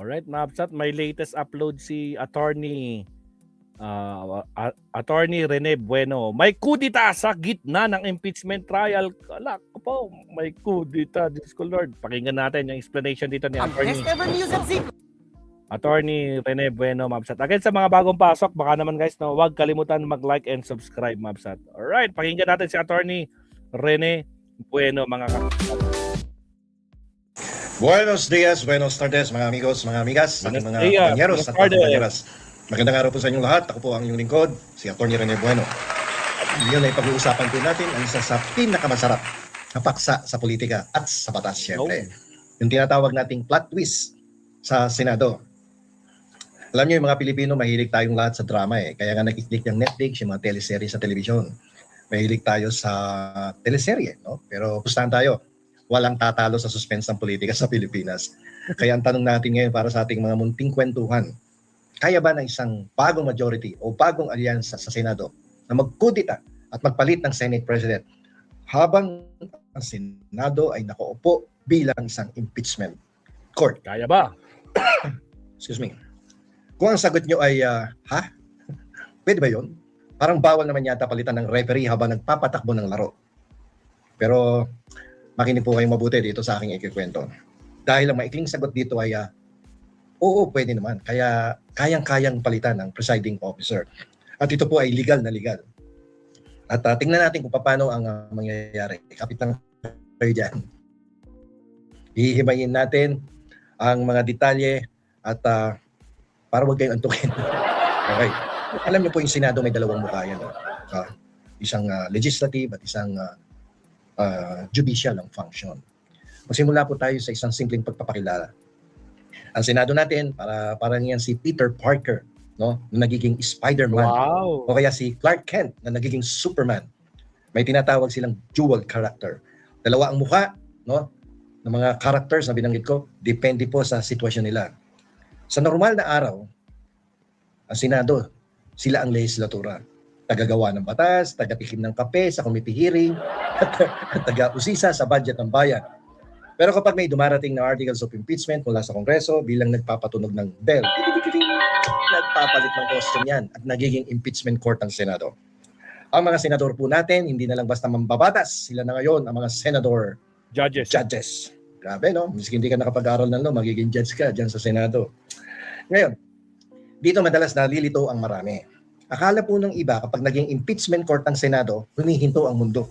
Alright, Mabsat, may latest upload si Attorney Rene Bueno. May kudita sa gitna ng impeachment trial. Ala ko po, may kudita. Diyos ko Lord. Pakinggan natin yung explanation dito ni Attorney Rene Bueno, Mabsat. Again, sa mga bagong pasok, baka naman guys, no, huwag kalimutan mag-like and subscribe, Mabsat. Alright, pakinggan natin si Attorney Rene Bueno, mga kapatid. Buenos días, buenos tardes, mga amigos, mga amigas, ating mga kompanyeros at kompanyeras. Magandang araw po sa inyong lahat. Ako po ang inyong lingkod, si Atty. Rene Bueno. At ngayon ay pag-uusapan po natin ang isa sa pinakamasarap na paksa sa politika at sa batas, syempre. Yung tinatawag nating plot twist sa Senado. Alam niyo, yung mga Pilipino, mahilig tayong lahat sa drama eh. Kaya nga nag-click yung Netflix, yung mga teleserye sa telebisyon. Mahilig tayo sa teleserye, no? Pero pustahan tayo. Walang tatalo sa suspense ng politika sa Pilipinas. Kaya ang tanong natin ngayon para sa ating mga munting kwentuhan, kaya ba ng isang bagong majority o bagong alyansa sa Senado na magkudita at magpalit ng Senate President habang ang Senado ay nakaupo bilang isang impeachment court? Kaya ba? Excuse me. Kung ang sagot nyo ay, ha? Pwede ba yun? Parang bawal naman yata palitan ng referee habang nagpapatakbo ng laro. Pero makinig po kayong mabuti dito sa aking ikikwento. Dahil ang maikling sagot dito ay, oo, pwede naman. Kaya kayang-kayang palitan ng presiding officer. At ito po ay legal na legal. At tingnan natin kung paano ang mangyayari. Kapit lang kayo dyan. Ihimayin natin ang mga detalye at para huwag kayong antukin. Okay. Alam niyo po yung Senado may dalawang mukha yan. Isang legislative at isang judicial ang function. Magsimula po tayo sa isang simpleng pagpapakilala. Ang Senado natin, parang yan si Peter Parker, no? Na nagiging Spider-Man. Wow. O kaya si Clark Kent na nagiging Superman. May tinatawag silang dual character. Dalawa ang mukha, no? Ng mga characters na binanggit ko, depende po sa sitwasyon nila. Sa normal na araw, ang Senado, sila ang legislatura. Tagagawa ng batas, tagatikim ng kape sa committee hearing, at taga-usisa sa budget ng bayan. Pero kapag may dumarating na articles of impeachment mula sa Kongreso bilang nagpapatunog ng bell, nagpapalit ng costume yan at nagiging impeachment court ang Senado. Ang mga senador po natin, hindi na lang basta mambabatas, sila na ngayon ang mga senador judges. Grabe, no? Miski hindi ka nakapag-aral ng law, magiging judge ka dyan sa Senado. Ngayon, dito madalas nalilito ang marami. Akala po ng iba kapag naging impeachment court ang Senado, humihinto ang mundo.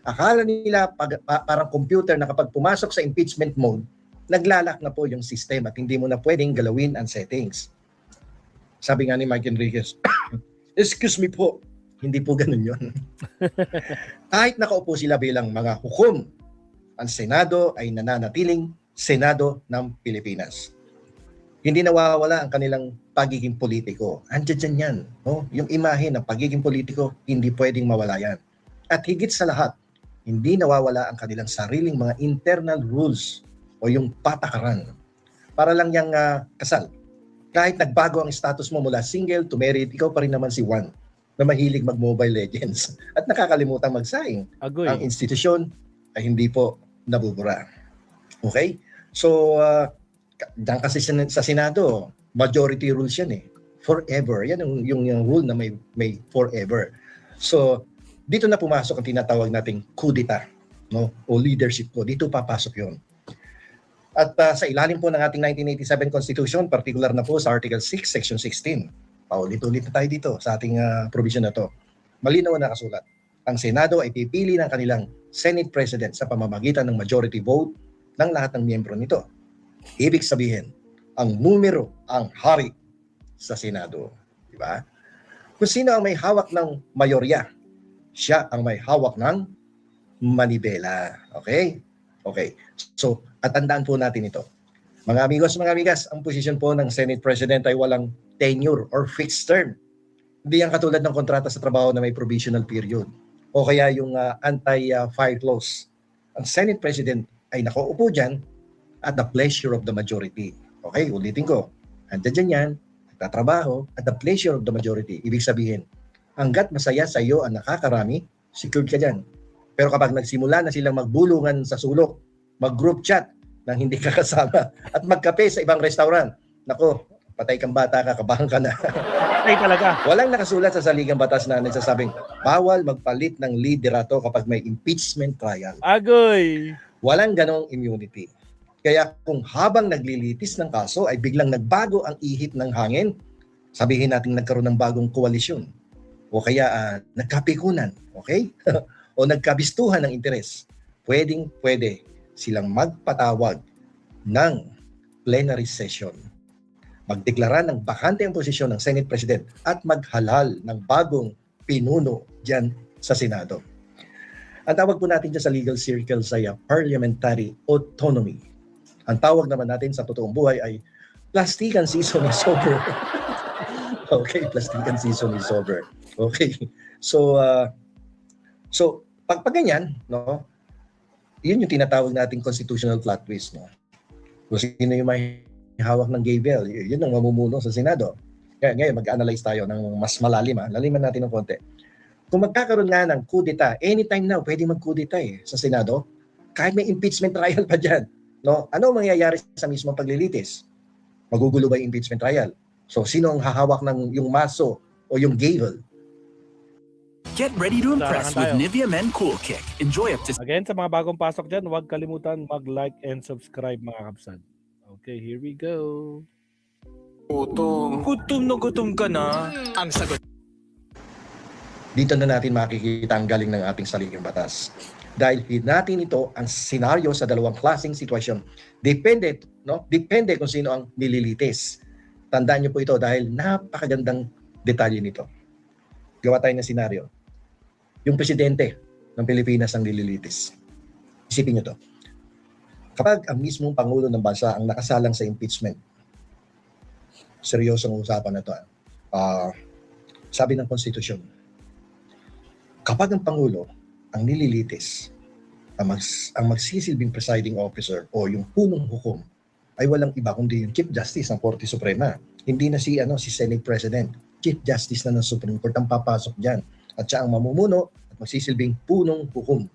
Akala nila parang computer na kapag pumasok sa impeachment mode, naglalak na po yung system at hindi mo na pwedeng galawin ang settings. Sabi nga ni Mike Enriquez, excuse me po, hindi po ganun yun. Kahit nakaupo sila bilang mga hukom, ang Senado ay nananatiling Senado ng Pilipinas. Hindi nawawala ang kanilang pagiging politiko. Andiyan dyan yan. No? Yung imahe ng pagiging politiko, hindi pwedeng mawala yan. At higit sa lahat, hindi nawawala ang kanilang sariling mga internal rules o yung patakaran. Para lang yung kasal. Kahit nagbago ang status mo mula single to married, ikaw pa rin naman si Juan na mahilig mag-Mobile Legends at nakakalimutang magsaing. Agoy. Ang institusyon ay hindi po nabubura. Okay? So, diyan kasi sa Senado, majority rules yan eh. Forever. Yan yung rule na may forever. So, dito na pumasok ang tinatawag nating kudita, no? O leadership ko. Dito papasok yon. At sa ilalim po ng ating 1987 Constitution, particular na po sa Article 6, Section 16. Paulit-ulit na tayo dito sa ating provision na to. Malinaw na nakasulat. Ang Senado ay pipili ng kanilang Senate President sa pamamagitan ng majority vote ng lahat ng miyembro nito. Ibig sabihin, ang numero ang hari sa Senado. Diba? Kung sino ang may hawak ng mayorya, siya ang may hawak ng manibela. Okay? Okay. So, at tandaan po natin ito. Mga amigos, mga amigas, ang posisyon po ng Senate President ay walang tenure or fixed term. Hindi yan katulad ng kontrata sa trabaho na may provisional period. O kaya yung anti-fire clause. Ang Senate President ay nakaupo dyan at the pleasure of the majority. Okay, ulitin ko. Andiyan dyan yan, nagtatrabaho at the pleasure of the majority. Ibig sabihin, hanggat masaya sa iyo ang nakakarami, secured ka dyan. Pero kapag nagsimula na silang magbulungan sa sulok, mag-group chat nang hindi ka kasama at magkape sa ibang restaurant, nako, patay kang bata ka, kabahan ka na. Ay talaga. Walang nakasulat sa saligang batas na nagsasabing bawal magpalit ng liderato kapag may impeachment trial. Agoy. Walang ganong immunity. Kaya kung habang naglilitis ng kaso ay biglang nagbago ang ihip ng hangin, sabihin natin nagkaroon ng bagong koalisyon o kaya nagkapikunan, okay? O nagkabistuhan ng interes, pwede silang magpatawag ng plenary session, magdeklara ng bakante ang posisyon ng Senate President at maghalal ng bagong pinuno dyan sa Senado. Ang tawag po natin dyan sa legal circles ay parliamentary autonomy. Ang tawag naman natin sa totoong buhay ay plastikan season is over. Okay, plastikan season is over. Okay. So pag ganyan, no? Yun yung tinatawag nating constitutional plot twist, no? Kung sino yung may hawak ng gavel, yun ang mamumuno sa Senado. Kaya ngayon mag-analyze tayo ng mas malalim, laliman natin ng konti. Kung magkakaroon nga ng kudeta, anytime now, pwede mag-kudeta sa Senado, kahit may impeachment trial pa dyan. No? Ano ang mangyayari sa mismong paglilitis? Magugulo ba yung impeachment trial? So, sino ang hahawak ng yung maso o yung gavel? Get ready to impress with Tayo. Nivea Men Cool Kick. Enjoy up to Again, sa mga bagong pasok dyan, huwag kalimutan mag-like and subscribe mga kapsad. Okay, here we go. Gutom ka na. Ang sagot. Dito na natin makikita ang galing ng ating saligang batas. Dahil natin ito ang senaryo sa dalawang klaseng sitwasyon. Depende kung sino ang nililitis. Tandaan niyo po ito dahil napakagandang detalye nito. Gawa tayo ng senaryo. Yung presidente ng Pilipinas ang nililitis. Isipin niyo to. Kapag ang mismong Pangulo ng bansa ang nakasalang sa impeachment, seryosong usapan na ito. Sabi ng konstitusyon, kapag ang Pangulo ang nililitis, ang magsisilbing presiding officer o yung punong hukom ay walang iba kundi yung Chief Justice ng Korte Suprema. Hindi na si Senate President. Chief Justice na ng Supreme Court ang papasok dyan. At siya ang mamumuno at magsisilbing punong hukom.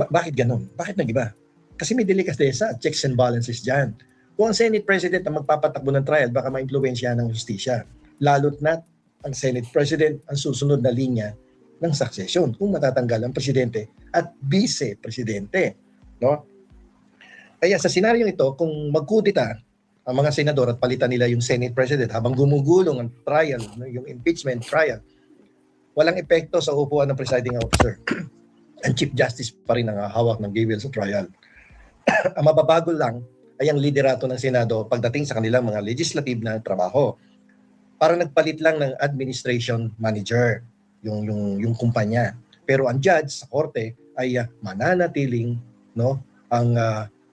Bakit ganun? Bakit nag-iba? Kasi may delikatesa, checks and balances dyan. Kung ang Senate President ang magpapatakbo ng trial, baka ma-impluwensya ng justisya. Lalo't na ang Senate President ang susunod na linya ng succession kung matatanggal ang presidente at vice-presidente. No? Kaya sa senaryo ito, kung magkudita ang mga senador at palitan nila yung Senate President habang gumugulong ang trial, yung impeachment trial, walang epekto sa upuan ng presiding officer. Ang Chief Justice pa rin ang hawak ng gavel sa trial. Ang mababago lang ay ang liderato ng Senado pagdating sa kanilang mga legislative na trabaho. Parang nagpalit lang ng administration manager, yung kumpanya. Pero ang judge sa korte ay mananatiling ang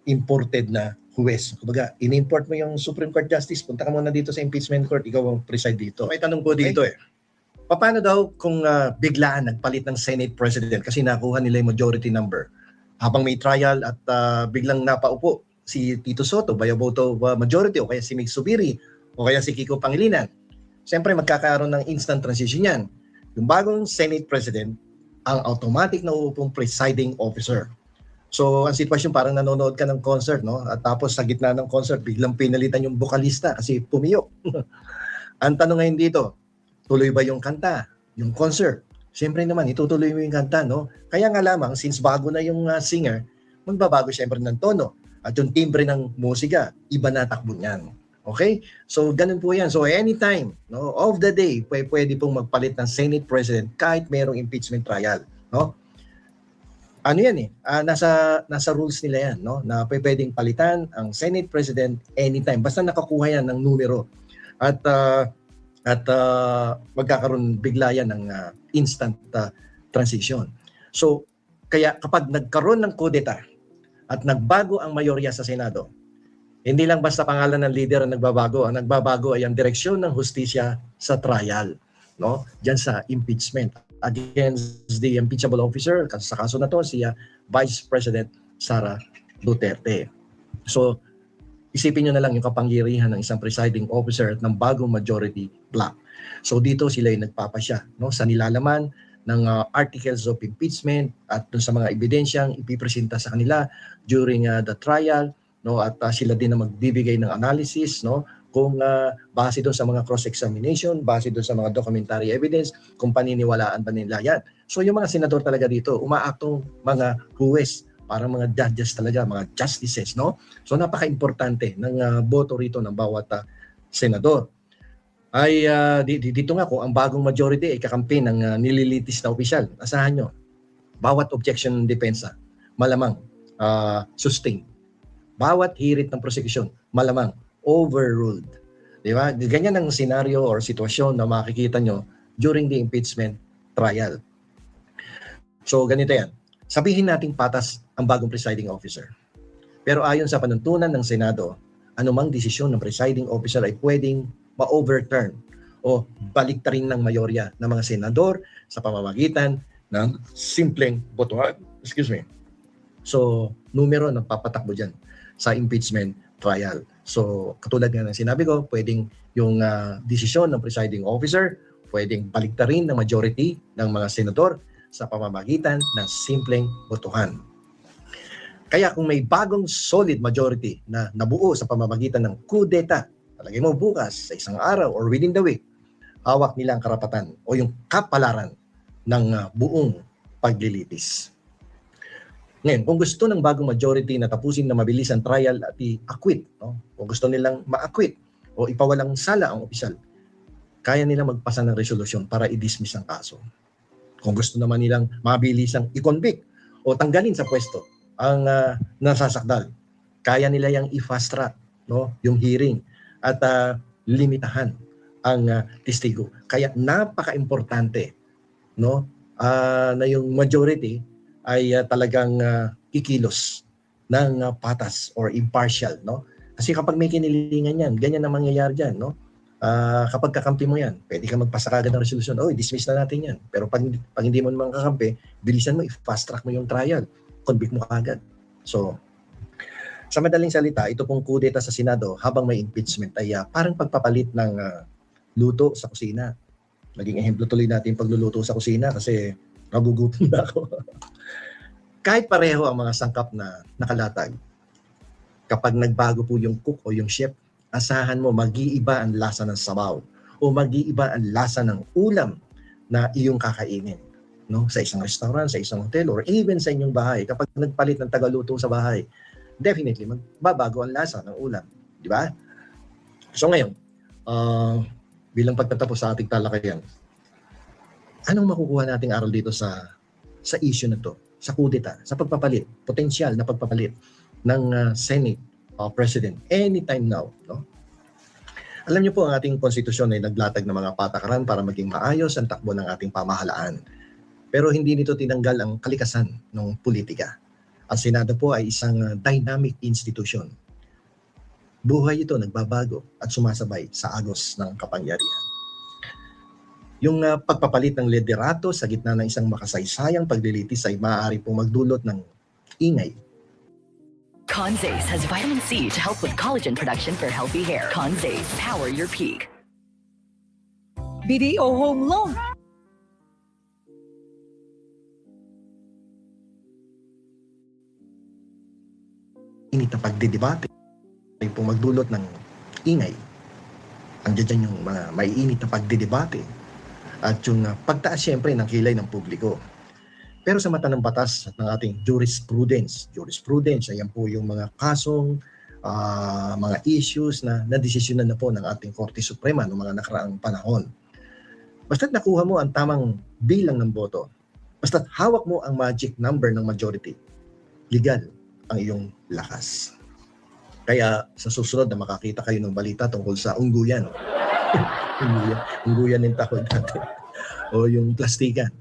imported na huwes. Kumbaga, in-import mo yung Supreme Court Justice, punta ka muna dito sa impeachment court, ikaw ang preside dito. May tanong po dito paano daw kung biglaan nagpalit ng Senate President kasi nakuha nila yung majority number habang may trial at biglang napaupo si Tito Soto by a vote of majority o kaya si Mig Subiri o kaya si Kiko Pangilinan. Siyempre magkakaroon ng instant transition yan. Yung bagong Senate President ang automatic na uupong presiding officer. So ang sitwasyon parang nanonood ka ng concert, no? At tapos sa gitna ng concert biglang pinalitan yung bokalista kasi pumiyok. Ang tanong ngayon dito, tuloy ba yung kanta, yung concert? Siyempre naman, itutuloy mo yung kanta, no? Kaya nga lamang, since bago na yung singer, magbabago siyempre ng tono. At yung timbre ng musika, iba na takbo niyan. Okay? So, ganun po yan. So, anytime of the day, pwede pong magpalit ng Senate President kahit merong impeachment trial. No? Ano yan nasa rules nila yan, no? Na pwedeng palitan ang Senate President anytime. Basta nakakuha yan ng numero. At magkakaroon bigla yan ng instant transition. So, kaya kapag nagkaroon ng kudeta at nagbago ang mayorya sa Senado, hindi lang basta pangalan ng leader ang nagbabago. Ang nagbabago ay ang direksyon ng hustisya sa trial, no? Diyan sa impeachment against the impeachable officer. Sa kaso na to, si Vice President Sara Duterte. So, isipin nyo na lang yung kapangyarihan ng isang presiding officer at ng bagong majority block. So dito sila yung nagpapasya, no, sa nilalaman ng articles of impeachment at dun sa mga ebidensyang ipipresenta sa kanila during the trial no, at sila din na magbibigay ng analysis, no, kung base doon sa mga cross-examination, base doon sa mga documentary evidence, kung paniniwalaan ba nila yan. So yung mga senador talaga dito, umaaktong mga huwes, parang mga judges talaga, mga justices, no? So napaka-importante ng boto rito ng bawat senador. Ay dito nga kung ang bagong majority ay kakampi ng nililitis na opisyal, asahan nyo, bawat objection ng depensa, malamang sustain. Bawat hirit ng prosecution, malamang overruled. Di ba? Ganyan ang senaryo or sitwasyon na makikita nyo during the impeachment trial. So ganito yan. Sabihin nating patas ang bagong presiding officer. Pero ayon sa panuntunan ng Senado, anumang desisyon ng presiding officer ay pwedeng ma-overturn o baliktarin ng mayorya ng mga senador sa pamamagitan ng simpleng botohan. Excuse me. So, numero ng papatakbo dyan sa impeachment trial. So, katulad nga ng sinabi ko, pwedeng yung desisyon ng presiding officer, pwedeng baliktarin ng majority ng mga senador sa pamamagitan ng simpleng botohan. Kaya kung may bagong solid majority na nabuo sa pamamagitan ng coup d'etat, talagay mo bukas, sa isang araw, or within the week, hawak nila ang karapatan o yung kapalaran ng buong paglilitis. Ngayon, kung gusto ng bagong majority na tapusin na mabilis ang trial at i-acquit, no? Kung gusto nilang ma-acquit o ipawalang sala ang opisyal, kaya nilang magpasa ng resolusyon para i-dismiss ang kaso. Kung gusto naman nilang mabilisang i-convict o tanggalin sa pwesto ang nasasakdal, kaya nila yung i-fast track, no? Yung hearing at limitahan ang testigo. Kaya napaka-importante, no? Na yung majority ay talagang kikilos ng patas or impartial, no? Kasi kapag may kinililingan yan, ganyan ang mangyayari dyan, no? Kapag kakampi mo yan, pwede ka magpasa kagad ng resolusyon, dismiss na natin yan. Pero pag hindi mo naman kakampi, bilisan mo, i-fast track mo yung trial, convict mo kagad. So, sa madaling salita, ito pong coup d'etat sa Senado habang may impeachment ay parang pagpapalit ng luto sa kusina. Naging ehemplo tuloy natin pagluluto sa kusina kasi nagugutom na ako. Kahit pareho ang mga sangkap na nakalatag, kapag nagbago po yung cook o yung chef, asahan mo mag-iiba ang lasa ng sabaw o mag-iiba ang lasa ng ulam na iyong kakainin. No? Sa isang restaurant, sa isang hotel, or even sa inyong bahay. Kapag nagpalit ng tagaluto sa bahay, definitely magbabago ang lasa ng ulam. Di ba? So ngayon, bilang pagtatapos sa ating talakayan, anong makukuha nating aral dito sa issue na to? Sa coup d'etat, sa pagpapalit, potensyal na pagpapalit ng Senate President anytime now. No? Alam niyo po, ang ating konstitusyon ay naglatag ng mga patakaran para maging maayos ang takbo ng ating pamahalaan. Pero hindi nito tinanggal ang kalikasan ng politika. Ang Senado po ay isang dynamic institution. Buhay ito nagbabago at sumasabay sa agos ng kapangyarihan. Yung pagpapalit ng liderato sa gitna ng isang makasaysayang paglilitis ay maaari pong magdulot ng ingay. Conzace has vitamin C to help with collagen production for healthy hair. Conzace, power your peak. BDO Home Loan. Init na pagdidebate ay pong magdulot ng ingay. Andiyan dyan yung mga maiinit na pagdidebate at yung pagtaas siyempre ng kilay ng publiko. Pero sa mata ng batas ng ating jurisprudence, ayan po yung mga kasong, mga issues na nadesisyonan na po ng ating Korte Suprema noong mga nakaraang panahon. Basta't nakuha mo ang tamang bilang ng boto, basta't hawak mo ang magic number ng majority, legal ang iyong lakas. Kaya sa susunod na makakita kayo ng balita tungkol sa ungguyan, ungguyan yung tawag natin, o yung plastikan,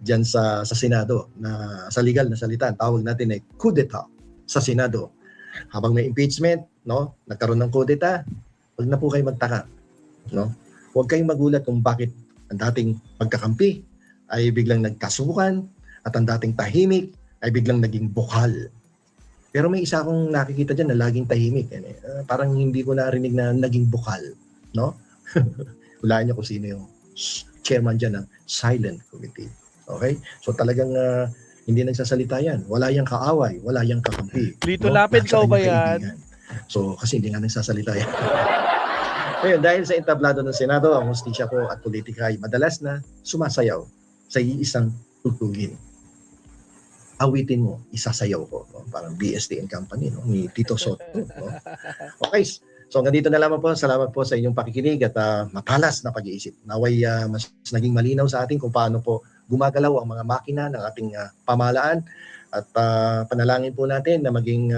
dyan sa Senado, na sa legal na salita, ang tawag natin ay coup d'etat sa Senado. Habang may impeachment, no, nagkaroon ng coup d'etat, huwag na po kayo magtaka. No? Huwag kayong magulat kung bakit ang dating pagkakampi ay biglang nagkasukan at ang dating tahimik ay biglang naging bukal. Pero may isa akong nakikita dyan na laging tahimik. Parang hindi ko narinig na naging bukal. No? Hulaan niyo kung sino yung chairman dyan ng Silent Committee. Okay? So talagang Hindi nagsasalita yan. Wala yang kaaway, wala yang kakampi. Lito Lapid, Lahat sa ikaw ba kanya yan? kaibigan. So, kasi hindi nga nagsasalita yan. Ngayon, dahil sa entablado ng Senado, ang hustisya ko at politika ay madalas na sumasayaw sa iisang tugtugin. Awitin mo, isasayaw ko. No? Parang BSTN company, no? Ni Tito Soto. No? Okay, so hanggang dito na lamang po. Salamat po sa inyong pakikinig at matalas na pag-iisip. Naway mas naging malinaw sa atin kung paano po gumagalaw ang mga makina ng ating pamahalaan at panalangin po natin na maging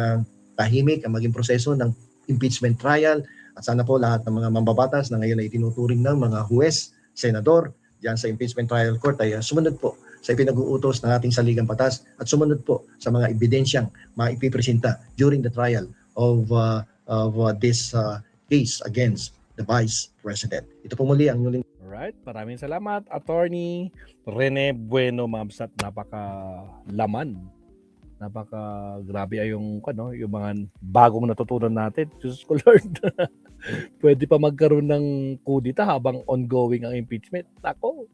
tahimik ang maging proseso ng impeachment trial at sana po lahat ng mga mambabatas na ngayon ay tinuturing ng mga huwes, senador, diyan sa impeachment trial court ay sumunod po sa ipinag-uutos ng ating saligang batas at sumunod po sa mga ebidensyang maipipresenta during the trial of this case against the Vice President. Ito po muli ang inyong Alright, maraming salamat, Attorney Rene Bueno, Mabsat. Napaka-laman. Napaka-grabe ay yung mga bagong natutunan natin. Diyos ko, Lord. Pwede pa magkaroon ng kudita habang ongoing ang impeachment. Ako.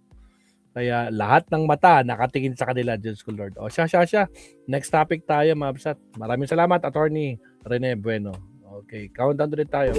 Kaya lahat ng mata nakatingin sa kanila, Diyos ko, Lord. O siya. Next topic tayo, Mabsat. Maraming salamat, Attorney Rene Bueno. Okay, countdown ulit tayo.